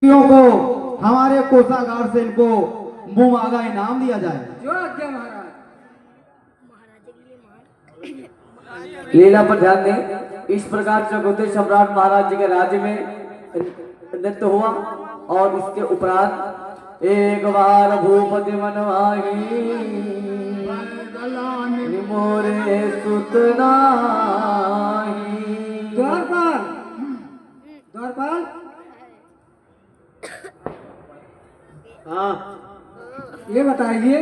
को हमारे कोषागार से इनको मुंह मांगा इनाम दिया जाए। जो आज्ञा महाराज। लीला पर ध्यान दें। इस प्रकार चकोते सम्राट महाराज जी के राज्य में नृत्य हुआ और इसके उपरांत एक बार भूपति मन माही मोरे सुतनाही। द्वारपाल, द्वारपाल, हाँ, ये बताइए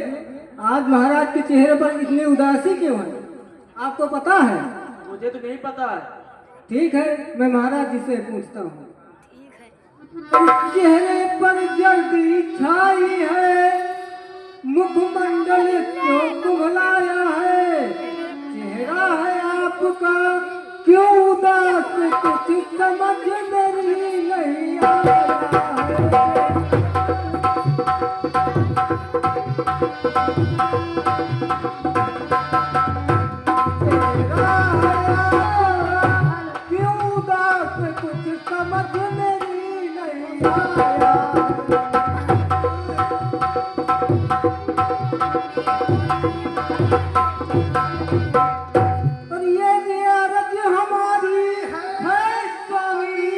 आज महाराज के चेहरे पर इतनी उदासी क्यों है? आपको पता है? मुझे तो नहीं पता है। ठीक है, मैं महाराज जी से पूछता हूँ। चेहरे पर जल्दी छाई है, मुखमंडल क्यों कुम्हलाया है? चेहरा है आपका क्यों उदास, कुछ समझ मेरी नहीं आ रहा है। क्यों उदास, कुछ समझ मेरी नहीं आया। और ये ज़ियारत हमारी है स्वामी,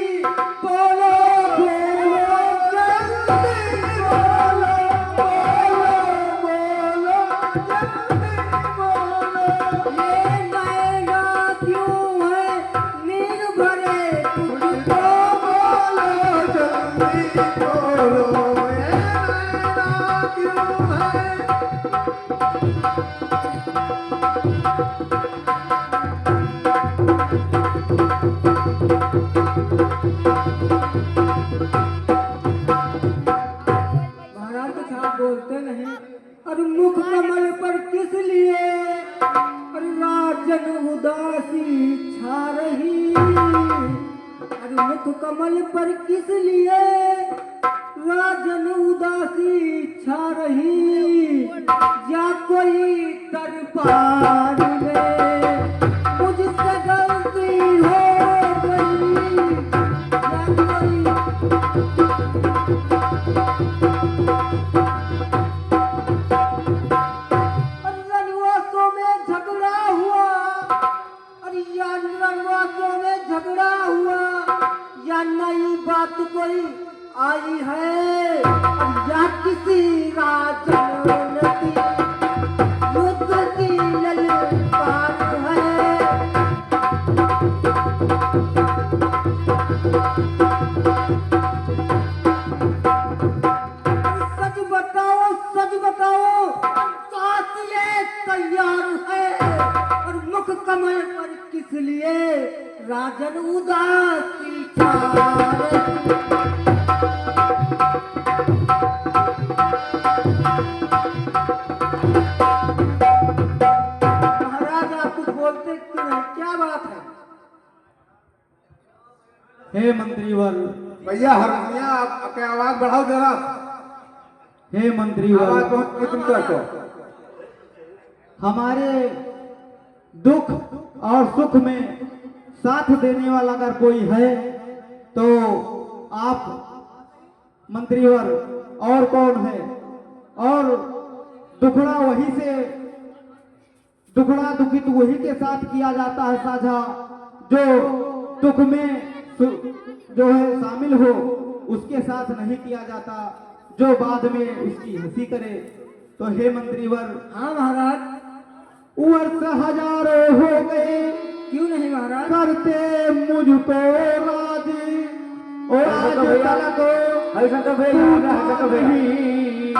बोलो बोलो जल्दी बोलो, बोलो बोलो जल्दी बोलो। ये नैना क्यों है नीर भरे, तुझको बोलो जल्दी बोलो। ये नैना क्यों है? महाराज कुछ आप बोलते नहीं। अरे मुख कमल पर किस लिए अरे राजन उदासी छा रही? अरे मुख कमल पर किस लिए राजन उदासी छा रही? या कोई दरबार में मुझसे गलती हो गई, या कोई रनवासों में झगड़ा हुआ, अरे या रनवासों में झगड़ा हुआ, या नई बात कोई आई है, या किसी राजनीति युद्ध की ललकार है। सच बताओ, सच बताओ, साथ ये तैयार है और मुख कमल पर किस लिए राजन उदासी छा रही? महाराज आप कुछ बोलते क्यों नहीं? क्या बात है? हे मंत्रीवर, भैया हारमोनिया आपके आवाज बढ़ाओ जरा। हे मंत्रीवर, आवाज बहुत कितनी तक हो? हमारे दुख और सुख में साथ देने वाला अगर कोई है तो आप मंत्रीवर, और कौन है? और दुखड़ा वही से, दुखड़ा दुखित वही के साथ किया जाता है साझा जो दुख में जो है शामिल हो, उसके साथ नहीं किया जाता जो बाद में उसकी हंसी करे। तो हे मंत्रीवर, हाँ महाराज। वर्ष हजारों हो गए, क्यों नहीं महाराज? करते मुझको राजी, और आज तलक हरिशंकर भैया, हरिशंकर भैया,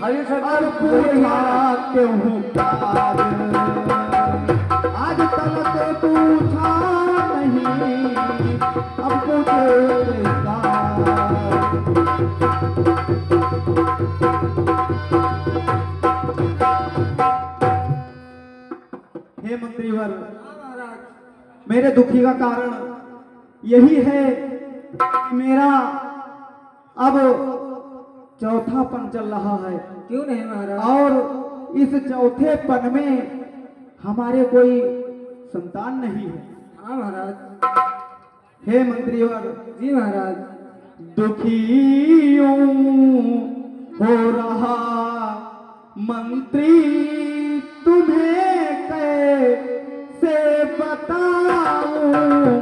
हरिशंकर पूछा क्यों प्यार, आज तलक पूछा नहीं, अब पूछेगा। हे मंत्रीवर, हाँ महाराज। मेरे दुखी का कारण यही है कि मेरा अब चौथापन चल रहा है, क्यों नहीं महाराज? और इस चौथे पन में हमारे कोई संतान नहीं है। हाँ महाराज। हे मंत्रीवर, जी महाराज। दुखियों हो रहा मंत्री तुम्हें कैसे बताऊं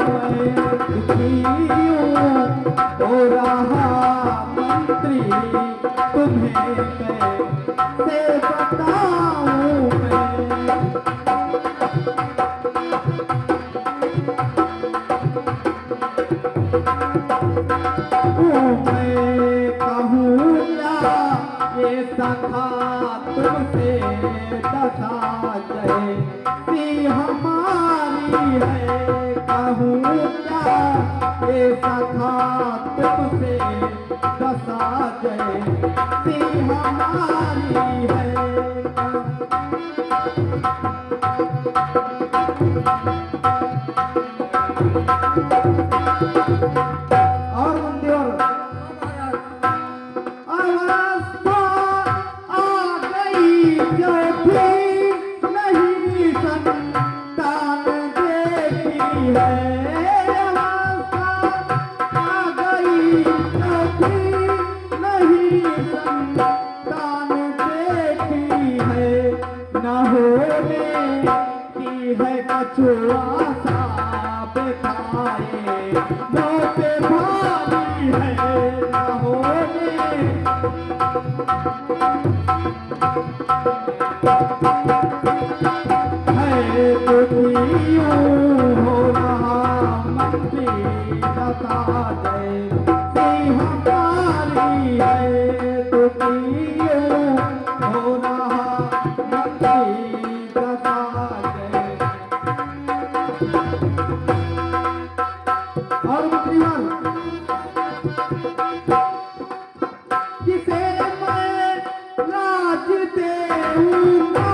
मैं, दुखियों हो रहा मंत्री तुम्हें कैसे बताऊं मैं। मैं कहूँ क्या ये सखा तुमसे दशा जैसी हमारी है, कहूँ क्या ये सखा तुमसे दशा जैसी हमारी है। और मंदिर अवस्था आ गई जो भी नहीं संतान देखी है, अवस्था आ गई जो भी नहीं संतान देखी है, न होने की है कछुआ सा बेखाए, मुँह पे भारी है, न होने है दुखियों हो रहा मंत्री दशा जैसी हमारी है, दुखियों हो रहा मंत्री दशा जैसी। और मंत्रीवर किसे मैं राज देऊंगा,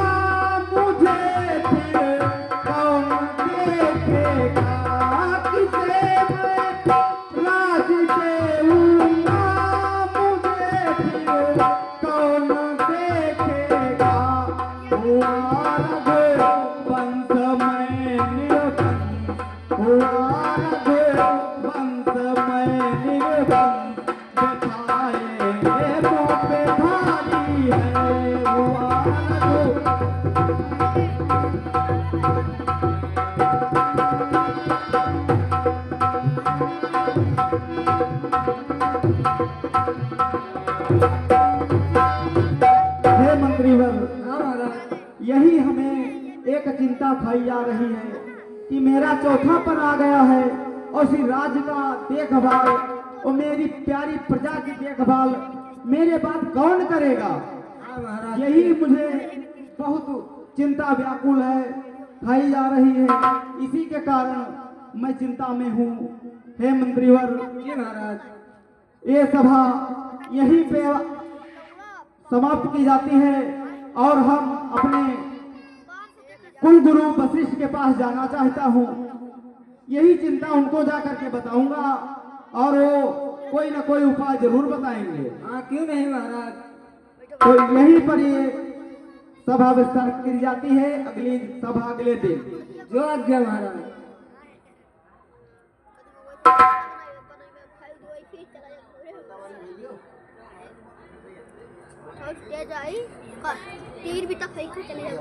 मुझे फिर कौन देखेगा, किसे मैं राज देऊंगा, मुझे फिर कौन देखेगा, हुआ रघुवंश में निर्वंश, हुआ रघुवंश में निर्वंश, बिठाए मुँह पे भारी है, हुआ हे मंत्रीवर, हाँ महाराज। यही हमें एक चिंता खाई जा रही है कि मेरा चौथा पर आ गया है और इसी राज्य का देखभाल और मेरी प्यारी प्रजा की देखभाल मेरे बाद कौन करेगा। हाँ महाराज। यही मुझे बहुत चिंता व्याकुल है, खाई जा रही है, इसी के कारण मैं चिंता में हूँ। हे मंत्रीवर, जी महाराज। ये सभा यहीं पे समाप्त की जाती है और हम अपने कुल गुरु वशिष्ठ के पास जाना चाहता हूँ। यही चिंता उनको जा करके बताऊंगा और वो कोई ना कोई उपाय जरूर बताएंगे। हाँ क्यों नहीं महाराज। तो यहीं पर ये सभा विस्तार की जाती है, अगली सभा अगले दिन। जो आज्ञा महाराज। तीर भी तक चले जाए